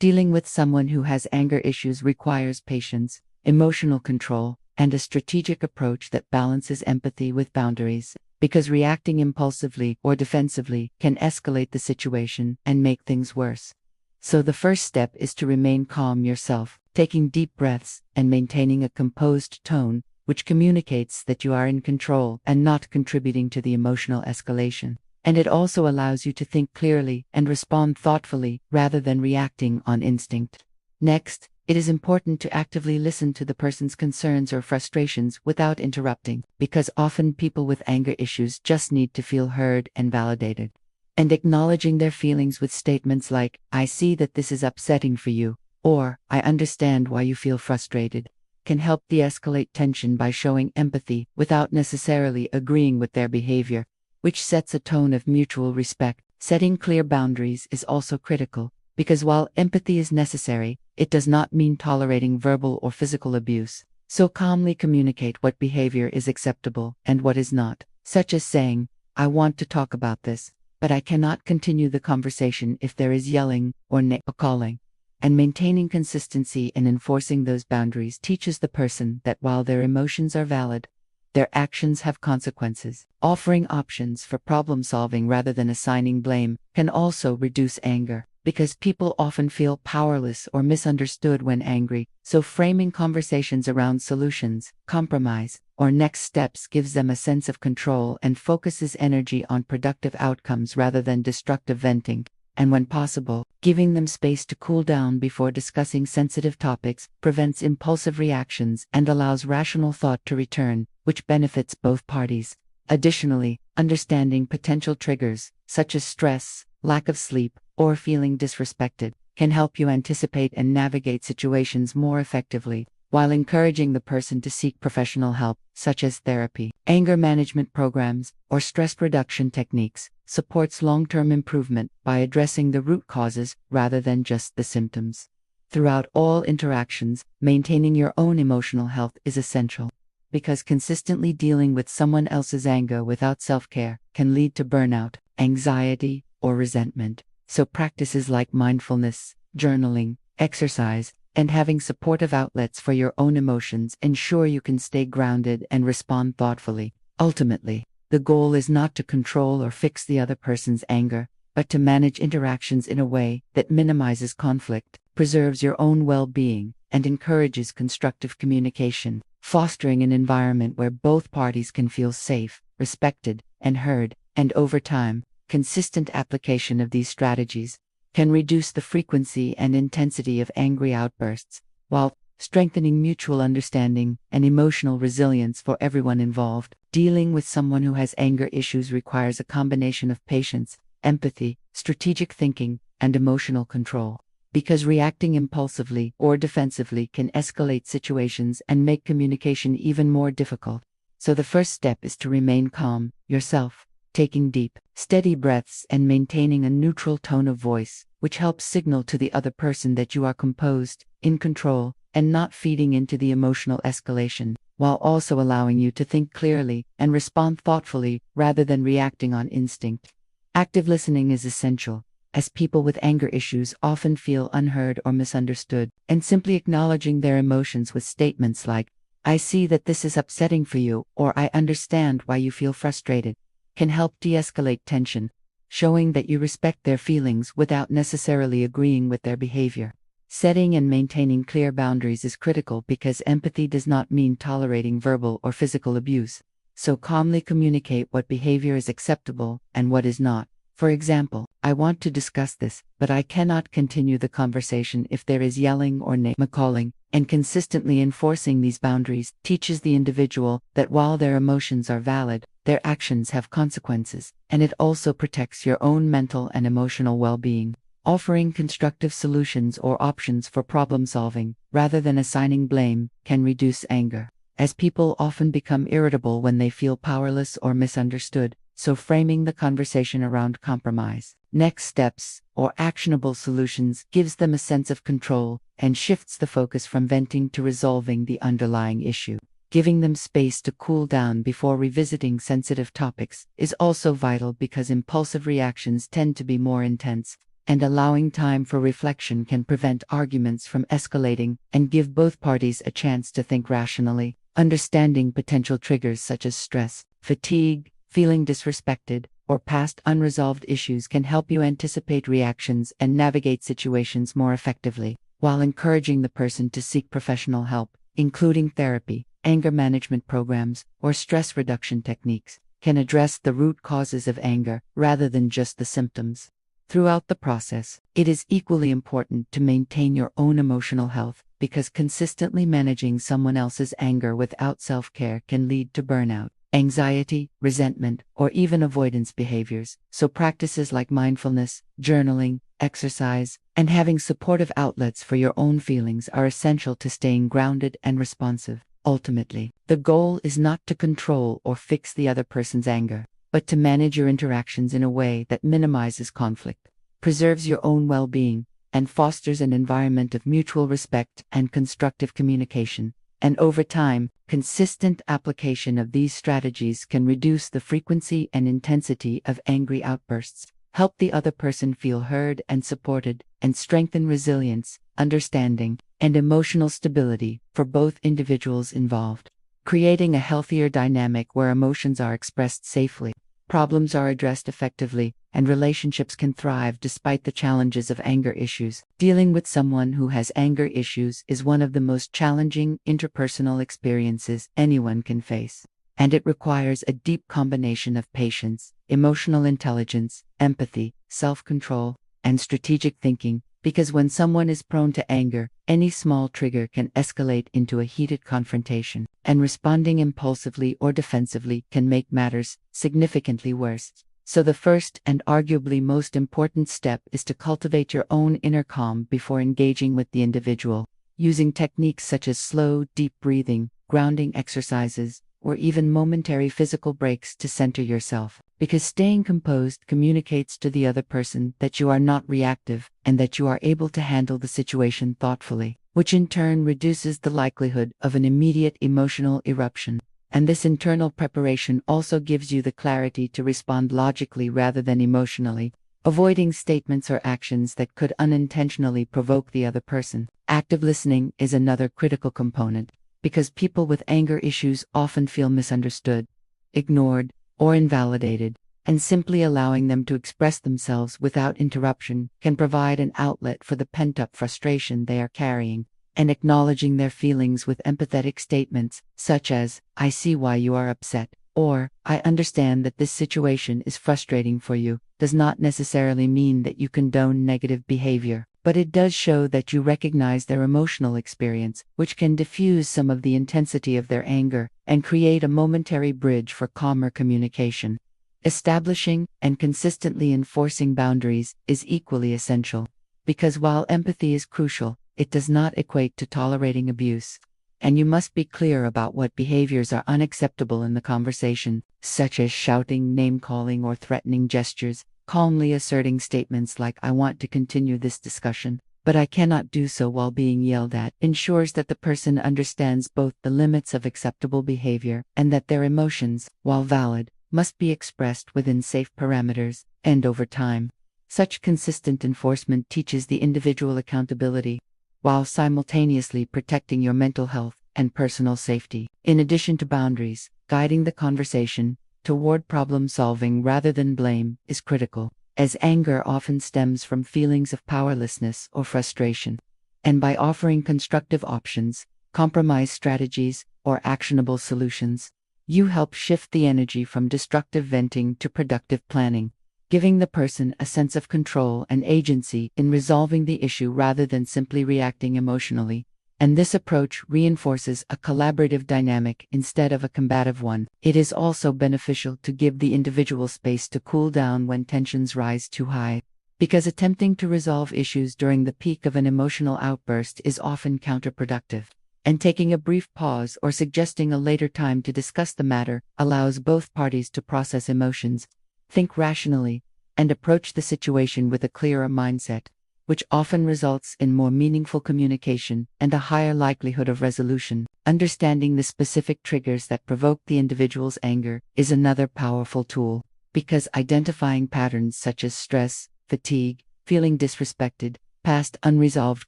Dealing with someone who has anger issues requires patience, emotional control, and a strategic approach that balances empathy with boundaries, because reacting impulsively or defensively can escalate the situation and make things worse. So the first step is to remain calm yourself, taking deep breaths and maintaining a composed tone, which communicates that you are in control and not contributing to the emotional escalation. And it also allows you to think clearly and respond thoughtfully rather than reacting on instinct. Next, it is important to actively listen to the person's concerns or frustrations without interrupting, because often people with anger issues just need to feel heard and validated. And acknowledging their feelings with statements like, "I see that this is upsetting for you," or "I understand why you feel frustrated," can help de-escalate tension by showing empathy without necessarily agreeing with their behavior, which sets a tone of mutual respect. Setting clear boundaries is also critical, because while empathy is necessary, it does not mean tolerating verbal or physical abuse. So calmly communicate what behavior is acceptable and what is not, such as saying, "I want to talk about this, but I cannot continue the conversation if there is yelling or calling." And maintaining consistency and enforcing those boundaries teaches the person that while their emotions are valid, their actions have consequences. Offering options for problem solving rather than assigning blame can also reduce anger, because people often feel powerless or misunderstood when angry, so framing conversations around solutions, compromise, or next steps gives them a sense of control and focuses energy on productive outcomes rather than destructive venting. And when possible, giving them space to cool down before discussing sensitive topics prevents impulsive reactions and allows rational thought to return, which benefits both parties. Additionally, understanding potential triggers, such as stress, lack of sleep, or feeling disrespected, can help you anticipate and navigate situations more effectively, while encouraging the person to seek professional help, such as therapy. Anger management programs, or stress reduction techniques, supports long-term improvement by addressing the root causes rather than just the symptoms. Throughout all interactions, maintaining your own emotional health is essential, because consistently dealing with someone else's anger without self-care can lead to burnout, anxiety, or resentment. So practices like mindfulness, journaling, exercise, and having supportive outlets for your own emotions ensure you can stay grounded and respond thoughtfully. Ultimately, the goal is not to control or fix the other person's anger, but to manage interactions in a way that minimizes conflict, preserves your own well-being, and encourages constructive communication, fostering an environment where both parties can feel safe, respected, and heard. And over time, consistent application of these strategies can reduce the frequency and intensity of angry outbursts, while strengthening mutual understanding and emotional resilience for everyone involved. Dealing with someone who has anger issues requires a combination of patience, empathy, strategic thinking, and emotional control, because reacting impulsively or defensively can escalate situations and make communication even more difficult. So the first step is to remain calm yourself, taking deep, steady breaths and maintaining a neutral tone of voice, which helps signal to the other person that you are composed, in control, and not feeding into the emotional escalation, while also allowing you to think clearly and respond thoughtfully rather than reacting on instinct. Active listening is essential, as people with anger issues often feel unheard or misunderstood, and simply acknowledging their emotions with statements like, "I see that this is upsetting for you," or "I understand why you feel frustrated," can help de-escalate tension, showing that you respect their feelings without necessarily agreeing with their behavior. Setting and maintaining clear boundaries is critical because empathy does not mean tolerating verbal or physical abuse. So calmly communicate what behavior is acceptable and what is not. For example, "I want to discuss this, but I cannot continue the conversation if there is yelling or name-calling," and consistently enforcing these boundaries teaches the individual that while their emotions are valid, their actions have consequences, and it also protects your own mental and emotional well-being. Offering constructive solutions or options for problem solving, rather than assigning blame, can reduce anger, as people often become irritable when they feel powerless or misunderstood. So framing the conversation around compromise, next steps, or actionable solutions gives them a sense of control and shifts the focus from venting to resolving the underlying issue. Giving them space to cool down before revisiting sensitive topics is also vital because impulsive reactions tend to be more intense, and allowing time for reflection can prevent arguments from escalating and give both parties a chance to think rationally. Understanding potential triggers such as stress, fatigue, feeling disrespected, or past unresolved issues can help you anticipate reactions and navigate situations more effectively, while encouraging the person to seek professional help, including therapy, anger management programs, or stress reduction techniques, can address the root causes of anger rather than just the symptoms. Throughout the process, it is equally important to maintain your own emotional health, because consistently managing someone else's anger without self-care can lead to burnout, anxiety, resentment, or even avoidance behaviors. So practices like mindfulness, journaling, exercise, and having supportive outlets for your own feelings are essential to staying grounded and responsive. Ultimately, the goal is not to control or fix the other person's anger, but to manage your interactions in a way that minimizes conflict, preserves your own well-being, and fosters an environment of mutual respect and constructive communication. And over time, consistent application of these strategies can reduce the frequency and intensity of angry outbursts, help the other person feel heard and supported, and strengthen resilience, understanding, and emotional stability for both individuals involved. Creating a healthier dynamic where emotions are expressed safely, problems are addressed effectively, and relationships can thrive despite the challenges of anger issues. Dealing with someone who has anger issues is one of the most challenging interpersonal experiences anyone can face, and it requires a deep combination of patience, emotional intelligence, empathy, self-control, and strategic thinking, because when someone is prone to anger, any small trigger can escalate into a heated confrontation, and responding impulsively or defensively can make matters significantly worse. So the first and arguably most important step is to cultivate your own inner calm before engaging with the individual, using techniques such as slow, deep breathing, grounding exercises, or even momentary physical breaks to center yourself, because staying composed communicates to the other person that you are not reactive and that you are able to handle the situation thoughtfully, which in turn reduces the likelihood of an immediate emotional eruption. And this internal preparation also gives you the clarity to respond logically rather than emotionally, avoiding statements or actions that could unintentionally provoke the other person. Active listening is another critical component, because people with anger issues often feel misunderstood, ignored, or invalidated, and simply allowing them to express themselves without interruption can provide an outlet for the pent-up frustration they are carrying. And acknowledging their feelings with empathetic statements, such as, "I see why you are upset," or "I understand that this situation is frustrating for you," does not necessarily mean that you condone negative behavior, but it does show that you recognize their emotional experience, which can diffuse some of the intensity of their anger and create a momentary bridge for calmer communication. Establishing and consistently enforcing boundaries is equally essential, because while empathy is crucial, it does not equate to tolerating abuse. And you must be clear about what behaviors are unacceptable in the conversation, such as shouting, name-calling, or threatening gestures. Calmly asserting statements like, "I want to continue this discussion, but I cannot do so while being yelled at," ensures that the person understands both the limits of acceptable behavior and that their emotions, while valid, must be expressed within safe parameters. And over time, such consistent enforcement teaches the individual accountability, while simultaneously protecting your mental health and personal safety. In addition to boundaries, guiding the conversation toward problem solving rather than blame is critical, as anger often stems from feelings of powerlessness or frustration. And by offering constructive options, compromise strategies, or actionable solutions, you help shift the energy from destructive venting to productive planning, giving the person a sense of control and agency in resolving the issue rather than simply reacting emotionally. And this approach reinforces a collaborative dynamic instead of a combative one. It is also beneficial to give the individual space to cool down when tensions rise too high, because attempting to resolve issues during the peak of an emotional outburst is often counterproductive. And taking a brief pause or suggesting a later time to discuss the matter allows both parties to process emotions, think rationally, and approach the situation with a clearer mindset, which often results in more meaningful communication and a higher likelihood of resolution. Understanding the specific triggers that provoke the individual's anger is another powerful tool, because identifying patterns such as stress, fatigue, feeling disrespected, past unresolved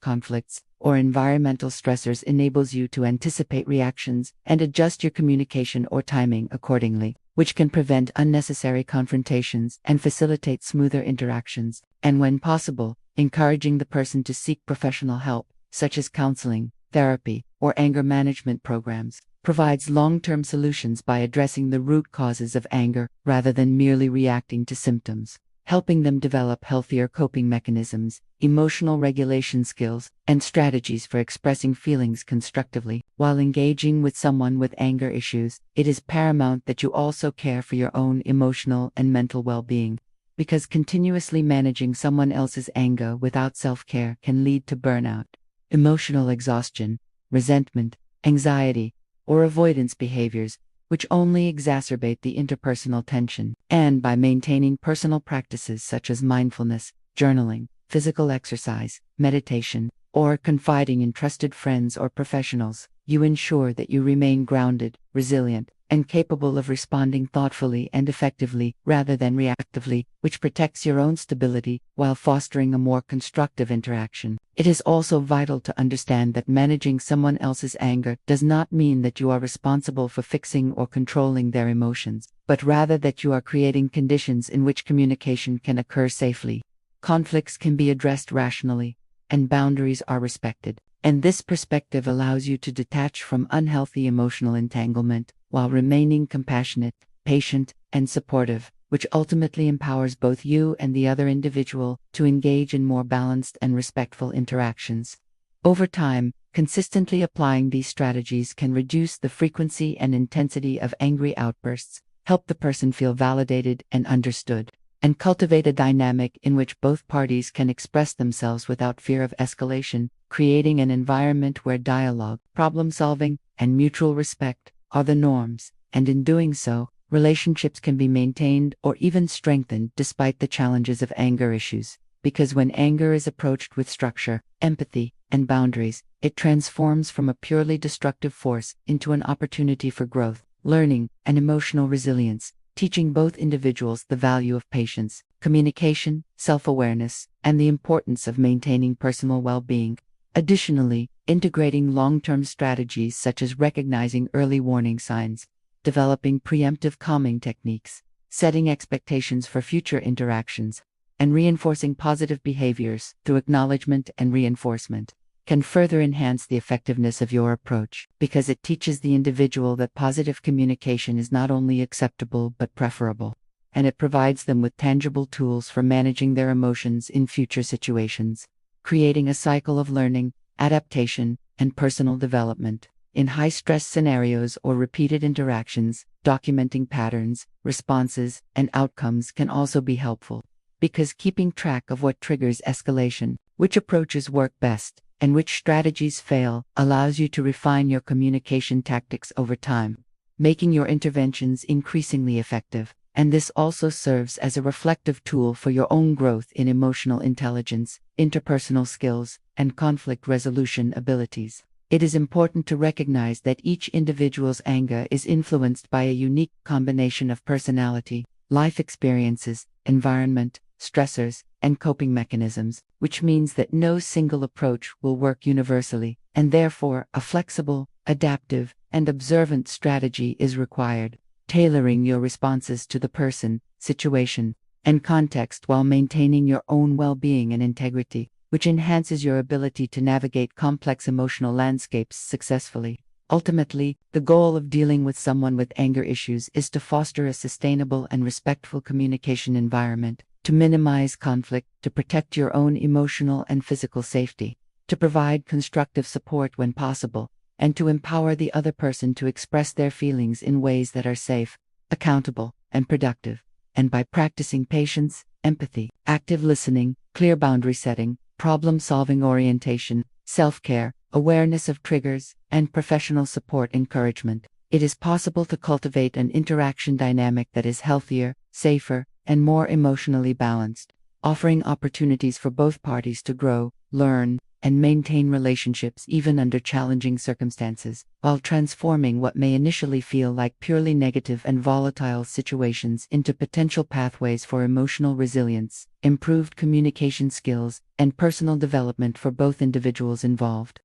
conflicts, or environmental stressors enables you to anticipate reactions and adjust your communication or timing accordingly, which can prevent unnecessary confrontations and facilitate smoother interactions, and when possible, encouraging the person to seek professional help, such as counseling, therapy, or anger management programs, provides long-term solutions by addressing the root causes of anger rather than merely reacting to symptoms, helping them develop healthier coping mechanisms, emotional regulation skills, and strategies for expressing feelings constructively. While engaging with someone with anger issues, it is paramount that you also care for your own emotional and mental well-being, because continuously managing someone else's anger without self-care can lead to burnout, emotional exhaustion, resentment, anxiety, or avoidance behaviors, which only exacerbate the interpersonal tension. And by maintaining personal practices such as mindfulness, journaling, physical exercise, meditation, or confiding in trusted friends or professionals, you ensure that you remain grounded, resilient, and capable of responding thoughtfully and effectively rather than reactively, which protects your own stability while fostering a more constructive interaction. It is also vital to understand that managing someone else's anger does not mean that you are responsible for fixing or controlling their emotions, but rather that you are creating conditions in which communication can occur safely. Conflicts can be addressed rationally, and boundaries are respected. And this perspective allows you to detach from unhealthy emotional entanglement while remaining compassionate, patient, and supportive, which ultimately empowers both you and the other individual to engage in more balanced and respectful interactions. Over time, consistently applying these strategies can reduce the frequency and intensity of angry outbursts, help the person feel validated and understood, and cultivate a dynamic in which both parties can express themselves without fear of escalation, creating an environment where dialogue, problem-solving, and mutual respect are the norms, and in doing so, relationships can be maintained or even strengthened despite the challenges of anger issues. Because when anger is approached with structure, empathy, and boundaries, it transforms from a purely destructive force into an opportunity for growth, learning, and emotional resilience, teaching both individuals the value of patience, communication, self-awareness, and the importance of maintaining personal well-being. Additionally, integrating long-term strategies such as recognizing early warning signs, developing preemptive calming techniques, setting expectations for future interactions, and reinforcing positive behaviors through acknowledgement and reinforcement can further enhance the effectiveness of your approach, because it teaches the individual that positive communication is not only acceptable but preferable, and it provides them with tangible tools for managing their emotions in future situations, creating a cycle of learning, adaptation, and personal development. In high-stress scenarios or repeated interactions, documenting patterns, responses, and outcomes can also be helpful, because keeping track of what triggers escalation, which approaches work best, and which strategies fail, allows you to refine your communication tactics over time, making your interventions increasingly effective. And this also serves as a reflective tool for your own growth in emotional intelligence, interpersonal skills, and conflict resolution abilities. It is important to recognize that each individual's anger is influenced by a unique combination of personality, life experiences, environment, stressors, and coping mechanisms, which means that no single approach will work universally, and therefore a flexible, adaptive, and observant strategy is required, tailoring your responses to the person, situation, and context while maintaining your own well-being and integrity, which enhances your ability to navigate complex emotional landscapes successfully. Ultimately, the goal of dealing with someone with anger issues is to foster a sustainable and respectful communication environment, to minimize conflict, to protect your own emotional and physical safety, to provide constructive support when possible, and to empower the other person to express their feelings in ways that are safe, accountable, and productive. And by practicing patience, empathy, active listening, clear boundary setting, problem-solving orientation, self-care, awareness of triggers, and professional support encouragement, it is possible to cultivate an interaction dynamic that is healthier, safer, and more emotionally balanced, offering opportunities for both parties to grow, learn, and maintain relationships even under challenging circumstances, while transforming what may initially feel like purely negative and volatile situations into potential pathways for emotional resilience, improved communication skills, and personal development for both individuals involved.